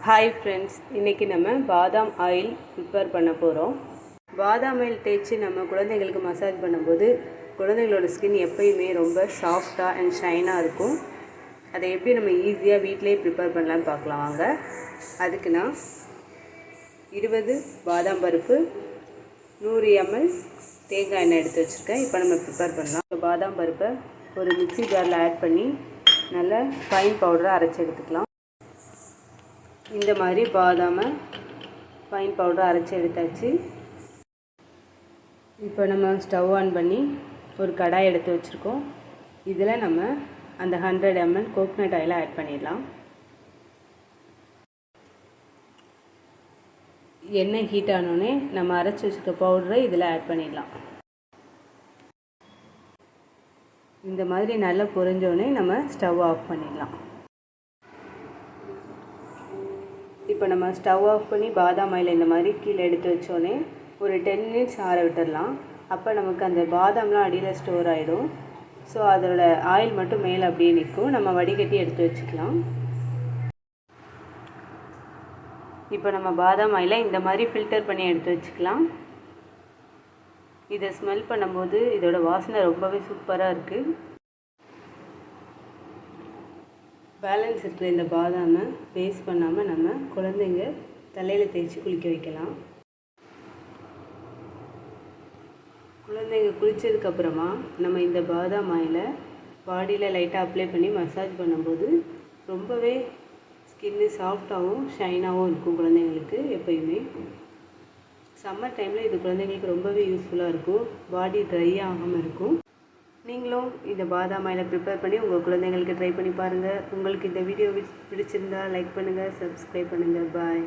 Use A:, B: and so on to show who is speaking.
A: Hi friends, இன்றைக்கி நம்ம பாதாம் ஆயில் ப்ரிப்பேர் பண்ண போகிறோம். பாதாம் ஆயில் தேய்ச்சி நம்ம குழந்தைங்களுக்கு மசாஜ் பண்ணும்போது குழந்தைங்களோட ஸ்கின் எப்பயுமே ரொம்ப சாஃப்டாக அண்ட் ஷைனாக இருக்கும். அதை எப்படி நம்ம ஈஸியாக வீட்டிலே ப்ரிப்பேர் பண்ணலான்னு பார்க்கலாம் வாங்க. அதுக்கு நான் 20 பாதாம் பருப்பு, 100 ml தேங்காய் எண்ணெய் எடுத்து வச்சுருக்கேன். இப்போ நம்ம ப்ரிப்பேர் பண்ணலாம். பாதாம் பருப்பை ஒரு மிக்ஸி ஜாரில் ஆட் பண்ணி நல்லா ஃபைன் பவுடரை அரைச்சி எடுத்துக்கலாம். இந்த மாதிரி பாதாமை ஃபைன் பவுடர் அரைச்சி எடுத்தாச்சு. இப்போ நம்ம ஸ்டவ் ஆன் பண்ணி ஒரு கடாய் எடுத்து வச்சுருக்கோம். இதில் நம்ம அந்த 100 ml கோகனட் ஆயிலை ஆட் பண்ணிடலாம். எண்ணெய் ஹீட் ஆனோடனே நம்ம அரைச்சி வச்சுருக்க பவுடரை இதில் ஆட் பண்ணிடலாம். இந்த மாதிரி நல்லா பொரிஞ்சோடனே நம்ம ஸ்டவ் ஆஃப் பண்ணிடலாம். இப்போ நம்ம ஸ்டவ் ஆஃப் பண்ணி பாதாம் ஆயில் இந்த மாதிரி கீழே எடுத்து வச்சோடனே ஒரு 10 minutes ஆற விட்டுடலாம். அப்போ நமக்கு அந்த பாதாம்லாம் அடியில் ஸ்டோர் ஆகிடும். ஸோ அதோட ஆயில் மட்டும் மேலே அப்படியே நிற்கும். நம்ம வடிகட்டி எடுத்து வச்சுக்கலாம். இப்போ நம்ம பாதாம் ஆயிலை இந்த மாதிரி ஃபில்டர் பண்ணி எடுத்து வச்சுக்கலாம். இதை ஸ்மெல் பண்ணும்போது இதோட வாசனை ரொம்பவே சூப்பராக இருக்குது. பேலன்ஸ் இருக்கிற இந்த பாதாமை வேஸ்ட் பண்ணாமல் நம்ம குழந்தைங்க தலையில் தேய்ச்சி குளிக்க வைக்கலாம். குழந்தைங்க குளித்ததுக்கப்புறமா நம்ம இந்த பாதாம் ஆயிலை பாடியில் லைட்டாக அப்ளை பண்ணி மசாஜ் பண்ணும்போது ரொம்பவே ஸ்கின்னு சாஃப்டாகவும் ஷைனாகவும் இருக்கும் குழந்தைங்களுக்கு. எப்பயுமே சம்மர் டைமில் இது குழந்தைங்களுக்கு ரொம்பவே யூஸ்ஃபுல்லாக இருக்கும். பாடி ட்ரை ஆகாமல் இருக்கும். நீங்களும் இந்த பாதாம் ஆயிலை ப்ரிப்பேர் பண்ணி உங்கள் குழந்தைங்களுக்கு ட்ரை பண்ணி பாருங்கள். உங்களுக்கு இந்த வீடியோ பிடிச்சிருந்தால் லைக் பண்ணுங்கள், சப்ஸ்கிரைப் பண்ணுங்கள். பாய்.